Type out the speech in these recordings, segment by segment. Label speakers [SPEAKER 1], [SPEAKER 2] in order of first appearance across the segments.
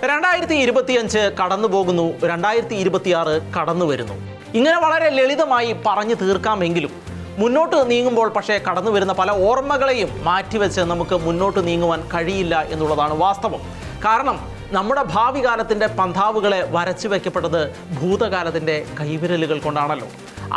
[SPEAKER 1] 2025 കടന്നു പോകുന്നു, 2026 കടന്നു വരുന്നു. ഇങ്ങനെ വളരെ ലളിതമായി പറഞ്ഞു തീർക്കാമെങ്കിലും മുന്നോട്ട് നീങ്ങുമ്പോൾ പക്ഷേ കടന്നു വരുന്ന പല ഓർമ്മകളെയും മാറ്റിവെച്ച് നമുക്ക് മുന്നോട്ട് നീങ്ങുവാൻ കഴിയില്ല എന്നുള്ളതാണ് വാസ്തവം. കാരണം നമ്മുടെ ഭാവി കാലത്തിൻ്റെ പന്താവുകളെ വരച്ചു വയ്ക്കപ്പെട്ടത് ഭൂതകാലത്തിൻ്റെ കൈവിരലുകൾ കൊണ്ടാണല്ലോ.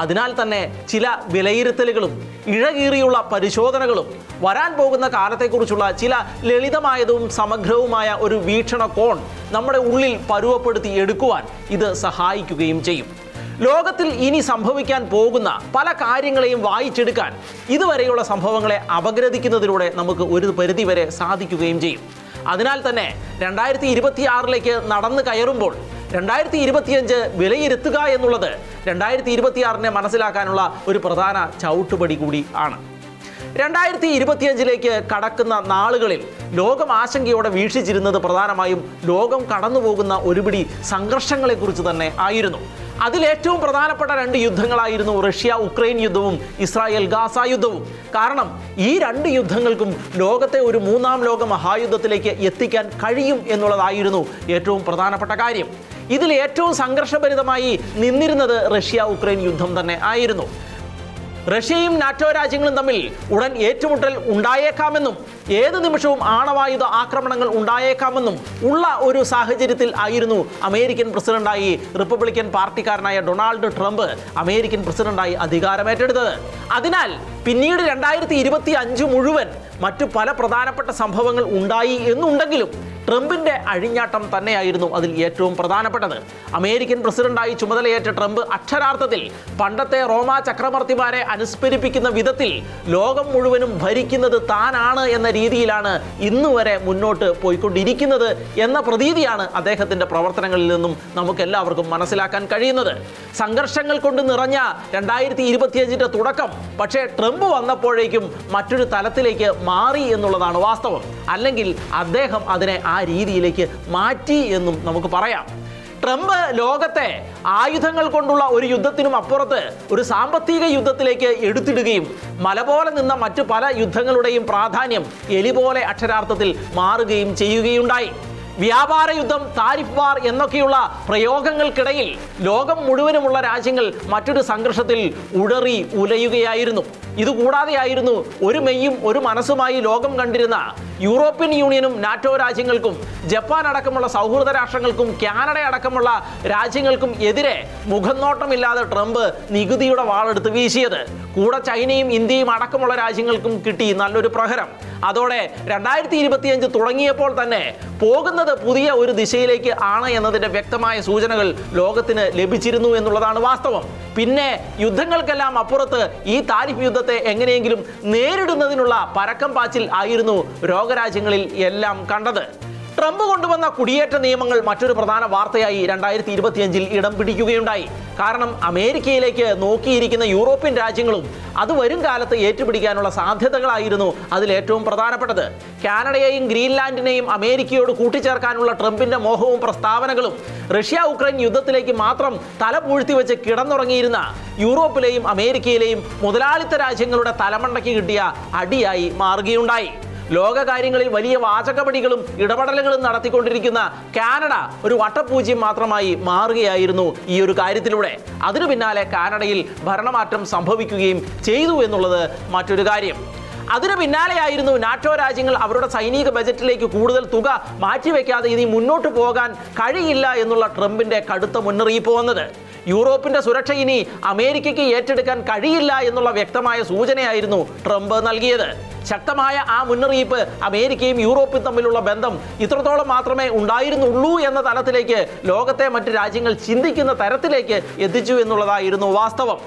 [SPEAKER 1] അതിനാൽ തന്നെ ചില വിലയിരുത്തലുകളും ഇഴകീറിയുള്ള പരിശോധനകളും വരാൻ പോകുന്ന കാലത്തെക്കുറിച്ചുള്ള ചില ലളിതമായതും സമഗ്രവുമായ ഒരു വീക്ഷണകോൺ നമ്മുടെ ഉള്ളിൽ പരുവപ്പെടുത്തി എടുക്കുവാൻ ഇത് സഹായിക്കുകയും ചെയ്യും. ലോകത്തിൽ ഇനി സംഭവിക്കാൻ പോകുന്ന പല കാര്യങ്ങളെയും വായിച്ചെടുക്കാൻ ഇതുവരെയുള്ള സംഭവങ്ങളെ അപഗ്രഥിക്കുന്നതിലൂടെ നമുക്ക് ഒരു പരിധിവരെ സാധിക്കുകയും ചെയ്യും. അതിനാൽ തന്നെ 2026 നടന്നു കയറുമ്പോൾ 2025 വിലയിരുത്തുക എന്നുള്ളത് 2026 മനസ്സിലാക്കാനുള്ള ഒരു പ്രധാന ചവിട്ടുപടി കൂടി ആണ്. 2025 കടക്കുന്ന നാളുകളിൽ ലോകം ആശങ്കയോടെ വീക്ഷിച്ചിരുന്നത് പ്രധാനമായും ലോകം കടന്നു പോകുന്ന ഒരുപിടി സംഘർഷങ്ങളെക്കുറിച്ച് തന്നെ ആയിരുന്നു. അതിലേറ്റവും പ്രധാനപ്പെട്ട 2 യുദ്ധങ്ങളായിരുന്നു റഷ്യ ഉക്രൈൻ യുദ്ധവും ഇസ്രായേൽ ഗാസ യുദ്ധവും. കാരണം ഈ 2 യുദ്ധങ്ങൾക്കും ലോകത്തെ ഒരു 3ാം ലോക മഹായുദ്ധത്തിലേക്ക് എത്തിക്കാൻ കഴിയും എന്നുള്ളതായിരുന്നു ഏറ്റവും പ്രധാനപ്പെട്ട കാര്യം. ഇതിൽ ഏറ്റവും സംഘർഷഭരിതമായി നിന്നിരുന്നത് റഷ്യ ഉക്രൈൻ യുദ്ധം തന്നെ ആയിരുന്നു. റഷ്യയും നാറ്റോ രാജ്യങ്ങളും തമ്മിൽ ഉടൻ ഏറ്റുമുട്ടൽ ഉണ്ടായേക്കാമെന്നും ഏത് നിമിഷവും ആണവായുധ ആക്രമണങ്ങൾ ഉണ്ടായേക്കാമെന്നും ഉള്ള ഒരു സാഹചര്യത്തിൽ ആയിരുന്നു അമേരിക്കൻ പ്രസിഡന്റായി റിപ്പബ്ലിക്കൻ പാർട്ടിക്കാരനായ ഡൊണാൾഡ് ട്രംപ് അമേരിക്കൻ പ്രസിഡന്റായി അധികാരമേറ്റെടുത്തത്. അതിനാൽ പിന്നീട് 2025 മുഴുവൻ മറ്റു പല പ്രധാനപ്പെട്ട സംഭവങ്ങൾ ഉണ്ടായി എന്നുണ്ടെങ്കിലും ട്രംപിൻ്റെ അഴിഞ്ഞാട്ടം തന്നെയായിരുന്നു അതിൽ ഏറ്റവും പ്രധാനപ്പെട്ടത്. അമേരിക്കൻ പ്രസിഡന്റായി ചുമതലയേറ്റ ട്രംപ് അക്ഷരാർത്ഥത്തിൽ പണ്ടത്തെ റോമ ചക്രവർത്തിമാരെ അനുസ്മരിപ്പിക്കുന്ന വിധത്തിൽ ലോകം മുഴുവനും ഭരിക്കുന്നത് താനാണ് എന്ന രീതിയിലാണ് ഇന്നുവരെ മുന്നോട്ട് പോയിക്കൊണ്ടിരിക്കുന്നത് എന്ന പ്രതീതിയാണ് അദ്ദേഹത്തിൻ്റെ പ്രവർത്തനങ്ങളിൽ നിന്നും നമുക്കെല്ലാവർക്കും മനസ്സിലാക്കാൻ കഴിയുന്നത്. സംഘർഷങ്ങൾ കൊണ്ട് നിറഞ്ഞ 2025 തുടക്കം പക്ഷേ ട്രംപ് വന്നപ്പോഴേക്കും മറ്റൊരു തലത്തിലേക്ക് മാറി എന്നുള്ളതാണ് വാസ്തവം. അല്ലെങ്കിൽ അദ്ദേഹം അതിനെ ആ രീതിയിലേക്ക് മാറ്റി എന്നും നമുക്ക് പറയാം. ട്രംപ് ലോകത്തെ ആയുധങ്ങൾ കൊണ്ടുള്ള ഒരു യുദ്ധത്തിനും അപ്പുറത്ത് ഒരു സാമ്പത്തിക യുദ്ധത്തിലേക്ക് എടുത്തിടുകയും മല പോലെ നിന്ന മറ്റു പല യുദ്ധങ്ങളുടെയും പ്രാധാന്യം എലി പോലെ അക്ഷരാർത്ഥത്തിൽ മാറുകയും ചെയ്യുകയുണ്ടായി. വ്യാപാര യുദ്ധം, താരിഫ് വാർ എന്നൊക്കെയുള്ള പ്രയോഗങ്ങൾക്കിടയിൽ ലോകം മുഴുവനുമുള്ള രാജ്യങ്ങൾ മറ്റൊരു സംഘർഷത്തിൽ ഉടറി ഉലയുകയായിരുന്നു. ഇതുകൂടാതെയായിരുന്നു ഒരു മെയ്യും ഒരു മനസ്സുമായി ലോകം കണ്ടിരുന്ന യൂറോപ്യൻ യൂണിയനും നാറ്റോ രാജ്യങ്ങൾക്കും ജപ്പാൻ അടക്കമുള്ള സൗഹൃദ രാഷ്ട്രങ്ങൾക്കും കാനഡ അടക്കമുള്ള രാജ്യങ്ങൾക്കും എതിരെ മുഖംനോട്ടമില്ലാതെ ട്രംപ് നികുതിയുടെ വാളെടുത്ത് വീശിയത്. കൂടെ ചൈനയും ഇന്ത്യയും അടക്കമുള്ള രാജ്യങ്ങൾക്കും കിട്ടി നല്ലൊരു പ്രഹരം. അതോടെ 2025 തുടങ്ങിയപ്പോൾ തന്നെ പോകുന്നത് പുതിയ ഒരു ദിശയിലേക്ക് ആണ് എന്നതിൻ്റെ വ്യക്തമായ സൂചനകൾ ലോകത്തിന് ലഭിച്ചിരുന്നു എന്നുള്ളതാണ് വാസ്തവം. പിന്നെ യുദ്ധങ്ങൾക്കെല്ലാം അപ്പുറത്ത് ഈ താരിഫ് യുദ്ധത്തെ എങ്ങനെയെങ്കിലും നേരിടുന്നതിനുള്ള പരക്കം പാച്ചിൽ ആയിരുന്നു ലോകരാജ്യങ്ങളിൽ എല്ലാം കണ്ടത്. ട്രംപ് കൊണ്ടുവന്ന കുടിയേറ്റ നിയമങ്ങൾ മറ്റൊരു പ്രധാന വാർത്തയായി 2025 ഇടം പിടിക്കുകയുണ്ടായി. കാരണം അമേരിക്കയിലേക്ക് നോക്കിയിരിക്കുന്ന യൂറോപ്യൻ രാജ്യങ്ങളും അത് വരും കാലത്ത് ഏറ്റുപിടിക്കാനുള്ള സാധ്യതകളായിരുന്നു അതിലേറ്റവും പ്രധാനപ്പെട്ടത്. കാനഡയെയും ഗ്രീൻലാൻഡിനെയും അമേരിക്കയോട് കൂട്ടിച്ചേർക്കാനുള്ള ട്രംപിന്റെ മോഹവും പ്രസ്താവനകളും റഷ്യ ഉക്രൈൻ യുദ്ധത്തിലേക്ക് മാത്രം തല പൂഴ്ത്തിവെച്ച് കിടന്നുറങ്ങിയിരുന്ന യൂറോപ്പിലെയും അമേരിക്കയിലെയും മുതലാളിത്ത രാജ്യങ്ങളുടെ തലമണ്ടയ്ക്ക് കിട്ടിയ അടിയായി മാറുകയുണ്ടായി. ലോകകാര്യങ്ങളിൽ വലിയ വാചകപടികളും ഇടപെടലുകളും നടത്തിക്കൊണ്ടിരിക്കുന്ന കാനഡ ഒരു വട്ടപൂജ്യം മാത്രമായി മാറുകയായിരുന്നു ഈ ഒരു കാര്യത്തിലൂടെ. അതിനു പിന്നാലെ കാനഡയിൽ ഭരണമാറ്റം സംഭവിക്കുകയും ചെയ്തു എന്നുള്ളത് മറ്റൊരു കാര്യം. അതിനു പിന്നാലെയായിരുന്നു നാറ്റോ രാജ്യങ്ങൾ അവരുടെ സൈനിക ബജറ്റിലേക്ക് കൂടുതൽ തുക മാറ്റിവെക്കാതെ ഇനി മുന്നോട്ട് പോകാൻ കഴിയില്ല എന്നുള്ള ട്രംപിന്റെ കടുത്ത മുന്നറിയിപ്പ് വന്നത്. യൂറോപ്പിന്റെ സുരക്ഷ ഇനി അമേരിക്കയ്ക്ക് ഏറ്റെടുക്കാൻ കഴിയില്ല എന്നുള്ള വ്യക്തമായ സൂചനയായിരുന്നു ട്രംപ് നൽകിയത്. ശക്തമായ ആ മുന്നറിയിപ്പ് അമേരിക്കയും യൂറോപ്പും തമ്മിലുള്ള ബന്ധം ഇത്രത്തോളം മാത്രമേ ഉണ്ടായിരുന്നുള്ളൂ എന്ന തലത്തിലേക്ക് ലോകത്തെ മറ്റ് രാജ്യങ്ങൾ ചിന്തിക്കുന്ന തരത്തിലേക്ക് എത്തിച്ചു എന്നുള്ളതായിരുന്നു വാസ്തവം.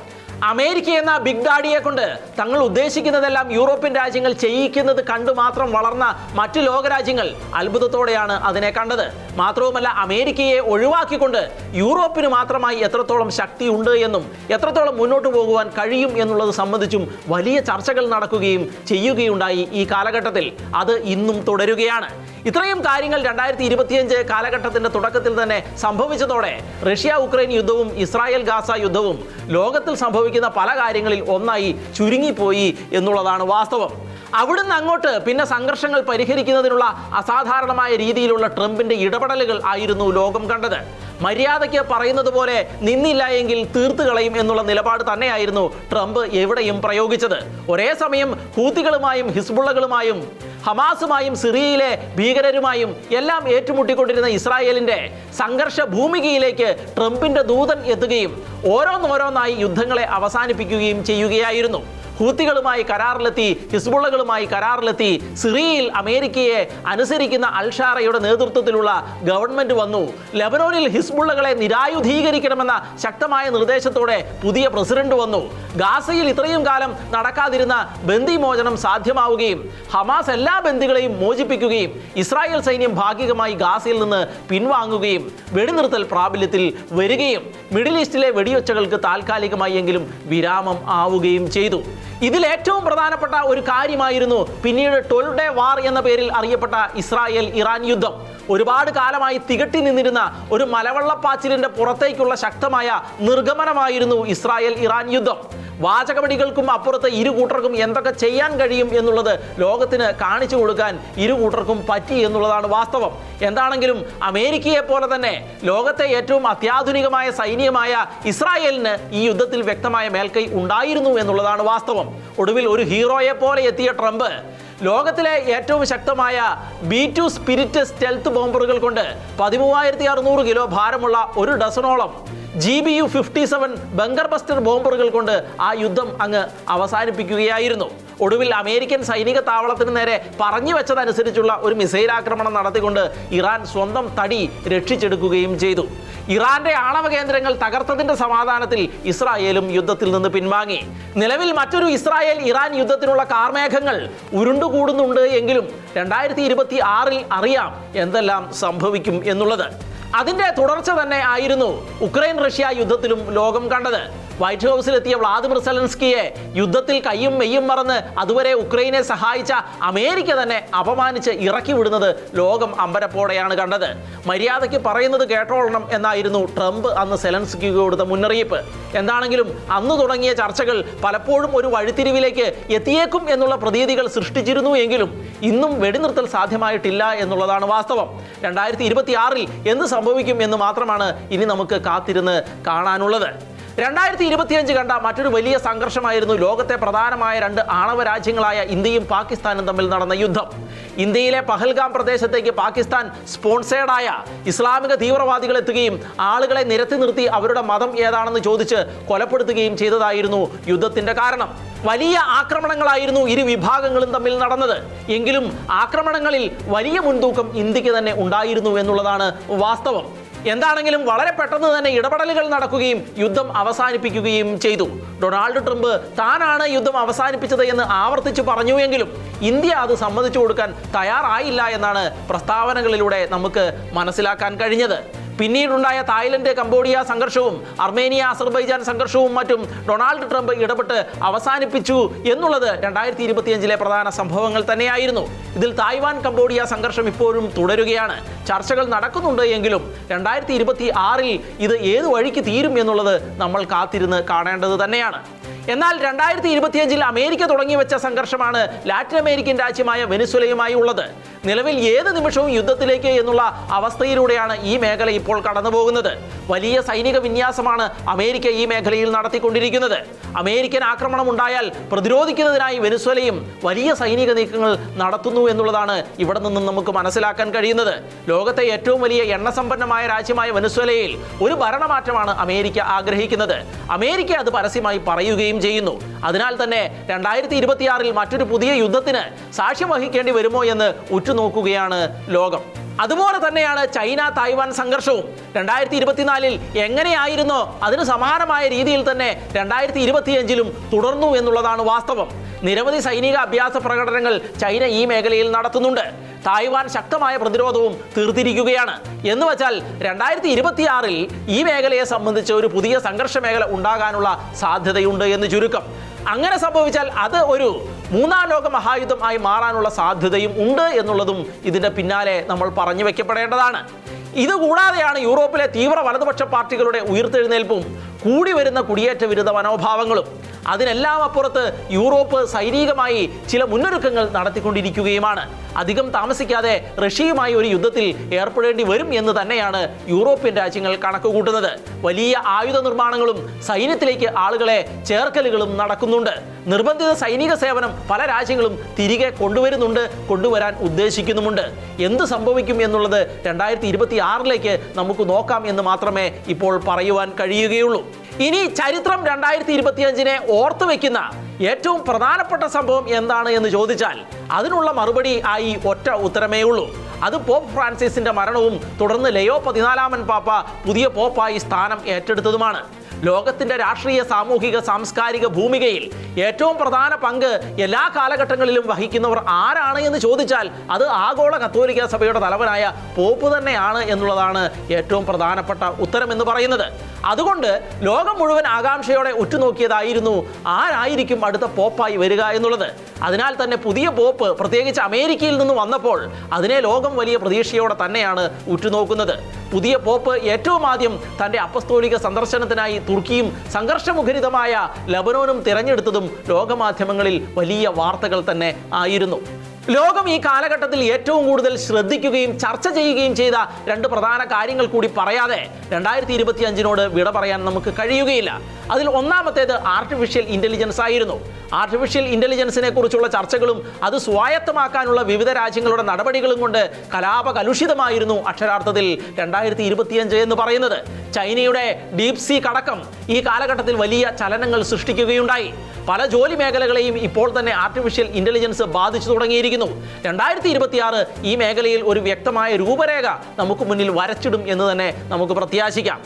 [SPEAKER 1] അമേരിക്ക എന്ന ബിഗ് ഡാഡിയെ കൊണ്ട് തങ്ങൾ ഉദ്ദേശിക്കുന്നതെല്ലാം യൂറോപ്യൻ രാജ്യങ്ങൾ ചെയ്യിക്കുന്നത് കണ്ടു മാത്രം വളർന്ന മറ്റു ലോകരാജ്യങ്ങൾ അത്ഭുതത്തോടെയാണ് അതിനെ കണ്ടത്. മാത്രവുമല്ല അമേരിക്കയെ ഒഴിവാക്കിക്കൊണ്ട് യൂറോപ്പിന് മാത്രമായി എത്രത്തോളം ശക്തിയുണ്ട് എന്നും എത്രത്തോളം മുന്നോട്ട് പോകുവാൻ കഴിയും എന്നുള്ളത് സംബന്ധിച്ചും വലിയ ചർച്ചകൾ നടക്കുകയും ചെയ്യുകയുണ്ടായി ഈ കാലഘട്ടത്തിൽ. അത് ഇന്നും തുടരുകയാണ്. ഇത്രയും കാര്യങ്ങൾ 2025 കാലഘട്ടത്തിന്റെ തുടക്കത്തിൽ തന്നെ സംഭവിച്ചതോടെ റഷ്യ ഉക്രൈൻ യുദ്ധവും ഇസ്രായേൽ ഗാസ യുദ്ധവും ലോകത്തിൽ സംഭവിക്കുന്ന പല കാര്യങ്ങളിൽ ഒന്നായി ചുരുങ്ങിപ്പോയി എന്നുള്ളതാണ് വാസ്തവം. അവിടുന്ന് അങ്ങോട്ട് പിന്നെ സംഘർഷങ്ങൾ പരിഹരിക്കുന്നതിനുള്ള അസാധാരണമായ രീതിയിലുള്ള ട്രംപിന്റെ ഇടപെടലുകൾ ആയിരുന്നു ലോകം കണ്ടത്. മര്യാദയ്ക്ക് പറയുന്നത് പോലെ നിന്നില്ല എങ്കിൽ തീർത്തു കളയും എന്നുള്ള നിലപാട് തന്നെയായിരുന്നു ട്രംപ് എവിടെയും പ്രയോഗിച്ചത്. ഒരേ സമയം ഹൂത്തികളുമായും ഹിസ്ബുള്ളകളുമായും ഹമാസുമായും സിറിയയിലെ ഭീകരരുമായും എല്ലാം ഏറ്റുമുട്ടിക്കൊണ്ടിരുന്ന ഇസ്രായേലിന്റെ സംഘർഷ ഭൂമികയിലേക്ക് ട്രംപിന്റെ ദൂതൻ എത്തുകയും ഓരോന്നോരോന്നായി യുദ്ധങ്ങളെ അവസാനിപ്പിക്കുകയും ചെയ്യുകയായിരുന്നു. ഹൂത്തികളുമായി കരാറിലെത്തി, ഹിസ്ബുള്ളകളുമായി കരാറിലെത്തി, സിറിയയിൽ അമേരിക്കയെ അനുസരിക്കുന്ന അൽഷാറയുടെ നേതൃത്വത്തിലുള്ള ഗവൺമെന്റ് വന്നു. ലെബനോനിൽ ഹിസ്ബുള്ളകളെ നിരായുധീകരിക്കണമെന്ന ശക്തമായ നിർദ്ദേശത്തോടെ പുതിയ പ്രസിഡന്റ് വന്നു. ഗാസയിൽ ഇത്രയും കാലം നടക്കാതിരുന്ന ബന്ദിമോചനം സാധ്യമാവുകയും ഹമാസ് എല്ലാ ബന്ദികളെയും മോചിപ്പിക്കുകയും ഇസ്രായേൽ സൈന്യം ഭാഗികമായി ഗാസയിൽ നിന്ന് പിൻവാങ്ങുകയും വെടിനിർത്തൽ പ്രാബല്യത്തിൽ വരികയും മിഡിൽ ഈസ്റ്റിലെ വെടിയൊച്ചകൾക്ക് താൽക്കാലികമായി എങ്കിലും വിരാമം ആവുകയും ചെയ്തു. ഇതിൽ ഏറ്റവും പ്രധാനപ്പെട്ട ഒരു കാര്യമായിരുന്നു പിന്നീട് 12 ഡേ വാർ എന്ന പേരിൽ അറിയപ്പെട്ട ഇസ്രായേൽ ഇറാൻ യുദ്ധം. ഒരുപാട് കാലമായി തികട്ടി നിന്നിരുന്ന ഒരു മലവെള്ളപ്പാച്ചിലിന്റെ പുറത്തേക്കുള്ള ശക്തമായ നിർഗമനമായിരുന്നു ഇസ്രായേൽ ഇറാൻ യുദ്ധം. വാചകവടികൾക്കും അപ്പുറത്ത് ഇരു കൂട്ടർക്കും എന്തൊക്കെ ചെയ്യാൻ കഴിയും എന്നുള്ളത് ലോകത്തിന് കാണിച്ചു കൊടുക്കാൻ ഇരു കൂട്ടർക്കും പറ്റി എന്നുള്ളതാണ് വാസ്തവം. എന്താണെങ്കിലും അമേരിക്കയെ പോലെ തന്നെ ലോകത്തെ ഏറ്റവും അത്യാധുനികമായ സൈന്യമായ ഇസ്രായേലിന് ഈ യുദ്ധത്തിൽ വ്യക്തമായ മേൽക്കൈ ഉണ്ടായിരുന്നു എന്നുള്ളതാണ് വാസ്തവം. ഒടുവിൽ ഒരു ഹീറോയെ പോലെ എത്തിയ ട്രംപ് ലോകത്തിലെ ഏറ്റവും ശക്തമായ B2 സ്പിരിറ്റ് സ്റ്റെൽത്ത് ബോംബറുകൾ കൊണ്ട് 13,600 കിലോ ഭാരമുള്ള ഒരു ഡസനോളം GBU-57 ബങ്കർ ബസ്റ്റർ ബോംബറുകൾ കൊണ്ട് ആ യുദ്ധം അങ്ങ് അവസാനിപ്പിക്കുകയായിരുന്നു. ഒടുവിൽ അമേരിക്കൻ സൈനിക താവളത്തിന് നേരെ പറഞ്ഞു വെച്ചതനുസരിച്ചുള്ള ഒരു മിസൈൽ ആക്രമണം നടത്തിക്കൊണ്ട് ഇറാൻ സ്വന്തം തടി രക്ഷിച്ചെടുക്കുകയും ചെയ്തു. ഇറാന്റെ ആണവ കേന്ദ്രങ്ങൾ തകർത്തതിന്റെ സമാധാനത്തിൽ ഇസ്രായേലും യുദ്ധത്തിൽ നിന്ന് പിൻവാങ്ങി. നിലവിൽ മറ്റൊരു ഇസ്രായേൽ ഇറാൻ യുദ്ധത്തിനുള്ള കാർമേഘങ്ങൾ ഉരുണ്ടുകൂടുന്നുണ്ട് എങ്കിലും 2026 അറിയാം എന്തെല്ലാം സംഭവിക്കും എന്നുള്ളത്. അതിന്റെ തുടർച്ച തന്നെ ആയിരുന്നു ഉക്രൈൻ റഷ്യ യുദ്ധത്തിലും ലോകം കണ്ടത്. വൈറ്റ് ഹൗസിലെത്തിയ വ്ളാദിമിർ സെലൻസ്കിയെ യുദ്ധത്തിൽ കയ്യും മെയ്യും മറന്ന് അതുവരെ ഉക്രൈനെ സഹായിച്ച അമേരിക്ക തന്നെ അപമാനിച്ച് ഇറക്കി വിടുന്നത് ലോകം അമ്പരപ്പോടെയാണ് കണ്ടത്. മര്യാദയ്ക്ക് പറയുന്നത് കേട്ടോളണം എന്നായിരുന്നു ട്രംപ് അന്ന് സെലൻസ്കിക്ക് കൊടുത്ത മുന്നറിയിപ്പ്. എന്താണെങ്കിലും അന്ന് തുടങ്ങിയ ചർച്ചകൾ പലപ്പോഴും ഒരു വഴിത്തിരിവിലേക്ക് എത്തിയേക്കും എന്നുള്ള പ്രതീതികൾ സൃഷ്ടിച്ചിരുന്നു എങ്കിലും ഇന്നും വെടിനിർത്തൽ സാധ്യമായിട്ടില്ല എന്നുള്ളതാണ് വാസ്തവം. 2026 എന്ത് സംഭവിക്കും എന്ന് മാത്രമാണ് ഇനി നമുക്ക് കാത്തിരുന്ന് കാണാനുള്ളത്. 2025 കണ്ട മറ്റൊരു വലിയ സംഘർഷമായിരുന്നു ലോകത്തെ പ്രധാനമായ 2 ആണവ രാജ്യങ്ങളായ ഇന്ത്യയും പാകിസ്ഥാനും തമ്മിൽ നടന്ന യുദ്ധം. ഇന്ത്യയിലെ പഹൽഗാം പ്രദേശത്തേക്ക് പാകിസ്ഥാൻ സ്പോൺസേഡായ ഇസ്ലാമിക തീവ്രവാദികൾ എത്തുകയും ആളുകളെ നിരത്തി നിർത്തി അവരുടെ മതം ഏതാണെന്ന് ചോദിച്ച് കൊലപ്പെടുത്തുകയും ചെയ്തതായിരുന്നു യുദ്ധത്തിന്റെ കാരണം. വലിയ ആക്രമണങ്ങളായിരുന്നു ഇരു വിഭാഗങ്ങളും തമ്മിൽ നടന്നത്. എങ്കിലും ആക്രമണങ്ങളിൽ വലിയ മുൻതൂക്കം ഇന്ത്യക്ക് തന്നെ ഉണ്ടായിരുന്നു എന്നുള്ളതാണ് വാസ്തവം. എന്താണെങ്കിലും വളരെ പെട്ടെന്ന് തന്നെ ഇടപെടലുകൾ നടക്കുകയും യുദ്ധം അവസാനിപ്പിക്കുകയും ചെയ്തു. ഡൊണാൾഡ് ട്രംപ് താനാണ് യുദ്ധം അവസാനിപ്പിച്ചത് എന്ന് ആവർത്തിച്ചു പറഞ്ഞുവെങ്കിലും ഇന്ത്യ അത് സമ്മതിച്ചു കൊടുക്കാൻ തയ്യാറായില്ല എന്നാണ് പ്രസ്താവനകളിലൂടെ നമുക്ക് മനസ്സിലാക്കാൻ കഴിഞ്ഞത്. പിന്നീടുണ്ടായ തായ്ലൻഡ് കംബോഡിയ സംഘർഷവും അർമേനിയ അസർബൈജാൻ സംഘർഷവും മറ്റും ഡൊണാൾഡ് ട്രംപ് ഇടപെട്ട് അവസാനിപ്പിച്ചു എന്നുള്ളത് 2025 പ്രധാന സംഭവങ്ങൾ തന്നെയായിരുന്നു. ഇതിൽ തായ്വാൻ കംബോഡിയ സംഘർഷം ഇപ്പോഴും തുടരുകയാണ്. ചർച്ചകൾ നടക്കുന്നുണ്ട് എങ്കിലും 2026 ഇത് ഏത് വഴിക്ക് തീരും എന്നുള്ളത് നമ്മൾ കാത്തിരുന്ന് കാണേണ്ടത് തന്നെയാണ്. എന്നാൽ 2025 അമേരിക്ക തുടങ്ങി വെച്ച സംഘർഷമാണ് ലാറ്റിൻ അമേരിക്കൻ രാജ്യമായ വെനിസ്വേലയുമായി ഉള്ളത്. നിലവിൽ ഏത് നിമിഷവും യുദ്ധത്തിലേക്ക് എന്നുള്ള അവസ്ഥയിലൂടെയാണ് ഈ മേഖല ഇപ്പോൾ കടന്നു പോകുന്നത്. വലിയ സൈനിക വിന്യാസമാണ് അമേരിക്ക ഈ മേഖലയിൽ നടത്തിക്കൊണ്ടിരിക്കുന്നത്. അമേരിക്കൻ ആക്രമണം ഉണ്ടായാൽ പ്രതിരോധിക്കുന്നതിനായി വെനിസ്വേലയും വലിയ സൈനിക നീക്കങ്ങൾ നടത്തുന്നു എന്നുള്ളതാണ് ഇവിടെ നിന്നും നമുക്ക് മനസ്സിലാക്കാൻ കഴിയുന്നത്. ലോകത്തെ ഏറ്റവും വലിയ എണ്ണസമ്പന്നമായ രാജ്യമായ വെനിസ്വേലയിൽ ഒരു ഭരണമാറ്റമാണ് അമേരിക്ക ആഗ്രഹിക്കുന്നത്. അമേരിക്ക അത് പരസ്യമായി പറയുകയും ചെയ്യുന്നു. അതിനാൽ തന്നെ 2026 മറ്റൊരു പുതിയ യുദ്ധത്തിന് സാക്ഷ്യം വഹിക്കേണ്ടി വരുമോ എന്ന് ഉറ്റുനോക്കുകയാണ് ലോകം. അതുപോലെ തന്നെയാണ് ചൈന തായ്വാൻ സംഘർഷവും. 2024 എങ്ങനെയായിരുന്നോ അതിന് സമാനമായ രീതിയിൽ തന്നെ 2025 തുടർന്നു എന്നുള്ളതാണ് വാസ്തവം. നിരവധി സൈനിക അഭ്യാസ പ്രകടനങ്ങൾ ചൈന ഈ മേഖലയിൽ നടത്തുന്നുണ്ട്. തായ്വാൻ ശക്തമായ പ്രതിരോധവും തീർത്തിരിക്കുകയാണ്. എന്ന് വെച്ചാൽ 2026 ഈ മേഖലയെ സംബന്ധിച്ച് ഒരു പുതിയ സംഘർഷ മേഖല ഉണ്ടാകാനുള്ള സാധ്യതയുണ്ട് എന്ന് ചുരുക്കം. അങ്ങനെ സംഭവിച്ചാൽ അത് ഒരു മൂന്നാം ലോക മഹായുദ്ധം ആയി മാറാനുള്ള സാധ്യതയും ഉണ്ട് എന്നുള്ളതും ഇതിൻ്റെ പിന്നാലെ നമ്മൾ പറഞ്ഞു വെക്കപ്പെടേണ്ടതാണ്. ഇതുകൂടാതെയാണ് യൂറോപ്പിലെ തീവ്ര വലതുപക്ഷ പാർട്ടികളുടെ ഉയർത്തെഴുന്നേൽപ്പും കൂടി വരുന്ന കുടിയേറ്റ വിരുദ്ധ മനോഭാവങ്ങളും. അതിനെല്ലാം അപ്പുറത്ത് യൂറോപ്പ് സൈനികമായി ചില മുന്നൊരുക്കങ്ങൾ നടത്തിക്കൊണ്ടിരിക്കുകയുമാണ്. അധികം താമസിക്കാതെ റഷ്യയുമായി ഒരു യുദ്ധത്തിൽ ഏർപ്പെടേണ്ടി വരും എന്ന് തന്നെയാണ് യൂറോപ്യൻ രാജ്യങ്ങൾ കണക്കുകൂട്ടുന്നത്. വലിയ ആയുധ നിർമ്മാണങ്ങളും സൈന്യത്തിലേക്ക് ആളുകളെ ചേർക്കലുകളും നടക്കുന്നുണ്ട്. നിർബന്ധിത സൈനിക സേവനം പല രാജ്യങ്ങളും തിരികെ കൊണ്ടുവരാൻ ഉദ്ദേശിക്കുന്നുമുണ്ട്. എന്ത് സംഭവിക്കും എന്നുള്ളത് 2026 നമുക്ക് നോക്കാം എന്ന് മാത്രമേ ഇപ്പോൾ പറയുവാൻ കഴിയുകയുള്ളൂ. ഇനി ചരിത്രം 2025 ഓർത്തു വയ്ക്കുന്ന ഏറ്റവും പ്രധാനപ്പെട്ട സംഭവം എന്താണ് എന്ന് ചോദിച്ചാൽ അതിനുള്ള മറുപടി ആയി ഒറ്റ ഉത്തരമേ ഉള്ളൂ. അത് പോപ്പ് ഫ്രാൻസിസിന്റെ മരണവും തുടർന്ന് ലയോ 14 പാപ്പ പുതിയ പോപ്പായി സ്ഥാനം ഏറ്റെടുത്തതുമാണ്. ലോകത്തിന്റെ രാഷ്ട്രീയ, സാമൂഹിക, സാംസ്കാരിക ഭൂമികയിൽ ഏറ്റവും പ്രധാന പങ്ക് എല്ലാ കാലഘട്ടങ്ങളിലും വഹിക്കുന്നവർ ആരാണ് എന്ന് ചോദിച്ചാൽ അത് ആഗോള കത്തോലിക്ക സഭയുടെ തലവനായ പോപ്പ് തന്നെയാണ് എന്നുള്ളതാണ് ഏറ്റവും പ്രധാനപ്പെട്ട ഉത്തരം എന്ന് പറയുന്നത്. അതുകൊണ്ട് ലോകം മുഴുവൻ ആകാംക്ഷയോടെ ഉറ്റുനോക്കിയതായിരുന്നു ആരായിരിക്കും അടുത്ത പോപ്പായി വരിക എന്നുള്ളത്. അതിനാൽ തന്നെ പുതിയ പോപ്പ് പ്രത്യേകിച്ച് അമേരിക്കയിൽ നിന്ന് വന്നപ്പോൾ അതിനെ ലോകം വലിയ പ്രതീക്ഷയോടെ തന്നെയാണ് ഉറ്റുനോക്കുന്നത്. പുതിയ പോപ്പ് ഏറ്റവും ആദ്യം തൻ്റെ അപ്പസ്തോലിക സന്ദർശനത്തിനായി തുർക്കിയും സംഘർഷമുഖരിതമായ ലബനോനും തിരഞ്ഞെടുത്തതും ലോകമാധ്യമങ്ങളിൽ വലിയ വാർത്തകൾ തന്നെ ആയിരുന്നു. ലോകം ഈ കാലഘട്ടത്തിൽ ഏറ്റവും കൂടുതൽ ശ്രദ്ധിക്കുകയും ചർച്ച ചെയ്യുകയും ചെയ്ത രണ്ട് പ്രധാന കാര്യങ്ങൾ കൂടി പറയാതെ 2025 വിട പറയാൻ നമുക്ക് കഴിയുകയില്ല. അതിൽ ഒന്നാമത്തേത് ആർട്ടിഫിഷ്യൽ ഇൻ്റലിജൻസ് ആയിരുന്നു. ആർട്ടിഫിഷ്യൽ ഇൻ്റലിജൻസിനെ കുറിച്ചുള്ള ചർച്ചകളും അത് സ്വായത്തമാക്കാനുള്ള വിവിധ രാജ്യങ്ങളുടെ നടപടികളും കൊണ്ട് കലാപകലുഷിതമായിരുന്നു അക്ഷരാർത്ഥത്തിൽ 2025 എന്ന് പറയുന്നത്. ചൈനയുടെ ഡീപ് സീ അടക്കം ഈ കാലഘട്ടത്തിൽ വലിയ ചലനങ്ങൾ സൃഷ്ടിക്കുകയുണ്ടായി. പല ജോലി മേഖലകളെയും ഇപ്പോൾ തന്നെ ആർട്ടിഫിഷ്യൽ ഇൻ്റലിജൻസ് ബാധിച്ചു തുടങ്ങിയിരിക്കുന്നു. 2026 ഈ മേഖലയിൽ ഒരു വ്യക്തമായ രൂപരേഖ നമുക്ക് മുന്നിൽ വരച്ചിടും എന്ന് തന്നെ നമുക്ക് പ്രത്യാശിക്കാം.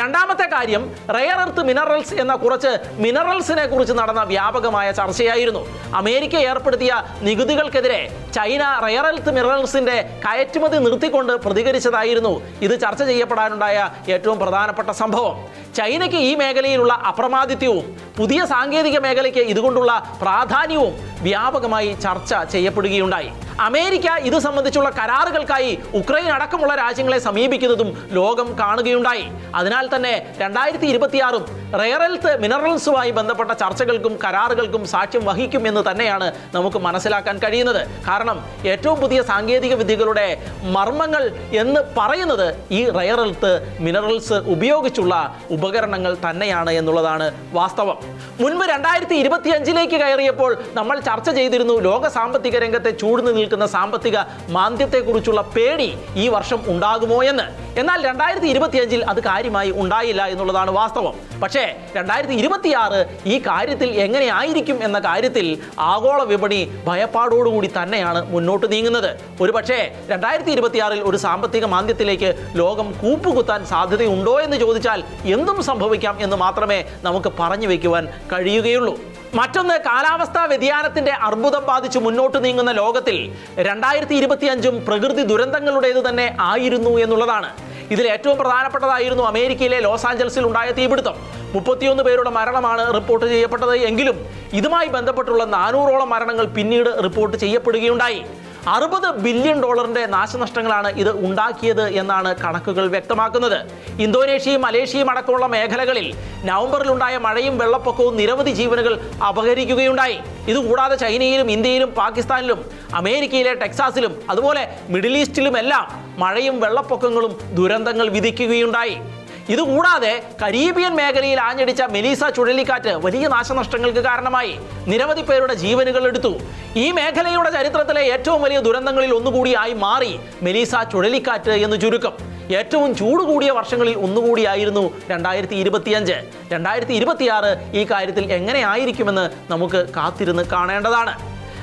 [SPEAKER 1] രണ്ടാമത്തെ കാര്യം റെയർ എർത്ത് മിനറൽസ് എന്ന കുറച്ച് മിനറൽസിനെ കുറിച്ച് നടന്ന വ്യാപകമായ ചർച്ചയായിരുന്നു. അമേരിക്ക ഏർപ്പെടുത്തിയ നികുതികൾക്കെതിരെ ചൈന റെയർ എർത്ത് മിനറൽസിന്റെ കയറ്റുമതി നിർത്തിക്കൊണ്ട് പ്രതികരിച്ചതായിരുന്നു ഇത് ചർച്ച ചെയ്യപ്പെടാനുണ്ടായ ഏറ്റവും പ്രധാനപ്പെട്ട സംഭവം. ചൈനയ്ക്ക് ഈ മേഖലയിലുള്ള അപ്രമാദിത്വവും പുതിയ സാങ്കേതിക മേഖലയ്ക്ക് ഇതുകൊണ്ടുള്ള പ്രാധാന്യവും വ്യാപകമായി ചർച്ച ചെയ്യപ്പെടുകയുണ്ടായി. അമേരിക്ക ഇത് സംബന്ധിച്ചുള്ള കരാറുകൾക്കായി ഉക്രൈൻ അടക്കമുള്ള രാജ്യങ്ങളെ സമീപിക്കുന്നതും ലോകം കാണുകയുണ്ടായി. അതിനാൽ തന്നെ 2026 റെയർ എർത്ത് മിനറൽസുമായി ബന്ധപ്പെട്ട ചർച്ചകൾക്കും കരാറുകൾക്കും സാക്ഷ്യം വഹിക്കും എന്ന് തന്നെയാണ് നമുക്ക് മനസ്സിലാക്കാൻ കഴിയുന്നത്. കാരണം ഏറ്റവും പുതിയ സാങ്കേതിക വിദ്യകളുടെ മർമ്മങ്ങൾ എന്ന് പറയുന്നത് ഈ റെയർ എർത്ത് മിനറൽസ് ഉപയോഗിച്ചുള്ള ഉപകരണങ്ങൾ തന്നെയാണ് എന്നുള്ളതാണ് വാസ്തവം. മുൻപ് 2025 കയറിയപ്പോൾ നമ്മൾ ചർച്ച ചെയ്തിരുന്നു ലോക സാമ്പത്തിക രംഗത്തെ ചൂടുന്നു നിൽക്കുന്ന സാമ്പത്തിക മാന്ദ്യത്തെക്കുറിച്ചുള്ള പേടി ഈ വർഷം ഉണ്ടാകുമോ എന്ന്. എന്നാൽ 2025 അത് കാര്യമായി ഉണ്ടായില്ല എന്നുള്ളതാണ് വാസ്തവം. പക്ഷേ 2026 ഈ കാര്യത്തിൽ എങ്ങനെയായിരിക്കും എന്ന കാര്യത്തിൽ ആഗോള വിപണി ഭയപ്പാടോടുകൂടി തന്നെയാണ് മുന്നോട്ട് നീങ്ങുന്നത്. ഒരു പക്ഷേ 2026 ഒരു സാമ്പത്തിക മാന്ദ്യത്തിലേക്ക് ലോകം കൂപ്പുകുത്താൻ സാധ്യതയുണ്ടോ എന്ന് ചോദിച്ചാൽ എന്തും സംഭവിക്കാം എന്ന് മാത്രമേ നമുക്ക് പറഞ്ഞു വയ്ക്കുവാൻ കഴിയുകയുള്ളൂ. മറ്റൊന്ന്, കാലാവസ്ഥാ വ്യതിയാനത്തിന്റെ അർബുദം ബാധിച്ച് മുന്നോട്ട് നീങ്ങുന്ന ലോകത്തിൽ 2025 പ്രകൃതി ദുരന്തങ്ങളുടേത് തന്നെ ആയിരുന്നു എന്നുള്ളതാണ്. ഇതിൽ ഏറ്റവും പ്രധാനപ്പെട്ടതായിരുന്നു അമേരിക്കയിലെ ലോസ് ആഞ്ചൽസിൽ ഉണ്ടായ തീപിടുത്തം. 31 പേരുടെ മരണമാണ് റിപ്പോർട്ട് ചെയ്യപ്പെട്ടത്. എങ്കിലും ഇതുമായി ബന്ധപ്പെട്ടുള്ള 400ഓളം മരണങ്ങൾ പിന്നീട് റിപ്പോർട്ട് ചെയ്യപ്പെടുകയുണ്ടായി. $60 ബില്യൺ നാശനഷ്ടങ്ങളാണ് ഇത് ഉണ്ടാക്കിയത് എന്നാണ് കണക്കുകൾ വ്യക്തമാക്കുന്നത്. ഇന്തോനേഷ്യയും മലേഷ്യയും അടക്കമുള്ള മേഖലകളിൽ നവംബറിലുണ്ടായ മഴയും വെള്ളപ്പൊക്കവും നിരവധി ജീവനുകൾ അപഹരിക്കുകയുണ്ടായി. ഇതുകൂടാതെ ചൈനയിലും ഇന്ത്യയിലും പാകിസ്ഥാനിലും അമേരിക്കയിലെ ടെക്സാസിലും അതുപോലെ മിഡിൽ ഈസ്റ്റിലുമെല്ലാം മഴയും വെള്ളപ്പൊക്കങ്ങളും ദുരന്തങ്ങൾ വിധിക്കുകയുണ്ടായി. ഇതുകൂടാതെ കരീബിയൻ മേഖലയിൽ ആഞ്ഞടിച്ച മെലീസ ചുഴലിക്കാറ്റ് വലിയ നാശനഷ്ടങ്ങൾക്ക് കാരണമായി. നിരവധി പേരുടെ ജീവനുകൾ എടുത്തു. ഈ മേഖലയുടെ ചരിത്രത്തിലെ ഏറ്റവും വലിയ ദുരന്തങ്ങളിൽ ഒന്നുകൂടിയായി മാറി മെലീസ ചുഴലിക്കാറ്റ് എന്ന് ചുരുക്കം. ഏറ്റവും ചൂട് കൂടിയ വർഷങ്ങളിൽ ഒന്നുകൂടിയായിരുന്നു 2025. 2026 ഈ കാര്യത്തിൽ എങ്ങനെയായിരിക്കുമെന്ന് നമുക്ക് കാത്തിരുന്ന് കാണേണ്ടതാണ്.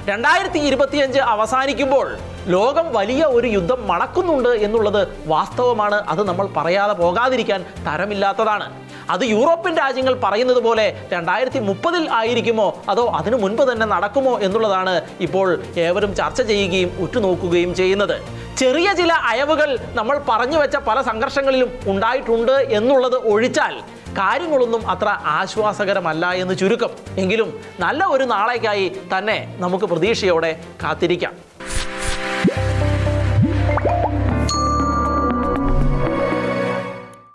[SPEAKER 1] 2025 അവസാനിക്കുമ്പോൾ ലോകം വലിയ ഒരു യുദ്ധം മണക്കുന്നുണ്ട് എന്നുള്ളത് വാസ്തവമാണ്. അത് നമ്മൾ പറയാതെ പോകാതിരിക്കാൻ തരമില്ലാത്തതാണ്. അത് യൂറോപ്യൻ രാജ്യങ്ങൾ പറയുന്നത് പോലെ 2030 ആയിരിക്കുമോ അതോ അതിനു മുൻപ് തന്നെ നടക്കുമോ എന്നുള്ളതാണ് ഇപ്പോൾ ഏവരും ചർച്ച ചെയ്യുകയും ഉറ്റുനോക്കുകയും ചെയ്യുന്നത്. ചെറിയ ചില അയവുകൾ നമ്മൾ പറഞ്ഞു വെച്ച പല സംഘർഷങ്ങളിലും ഉണ്ടായിട്ടുണ്ട് എന്നുള്ളത് ഒഴിച്ചാൽ കാര്യങ്ങളൊന്നും അത്ര ആശ്വാസകരമല്ല എന്ന് ചുരുക്കം. എങ്കിലും നല്ല ഒരു നാളേക്കായി തന്നെ നമുക്ക് പ്രതീക്ഷയോടെ കാത്തിരിക്കാം.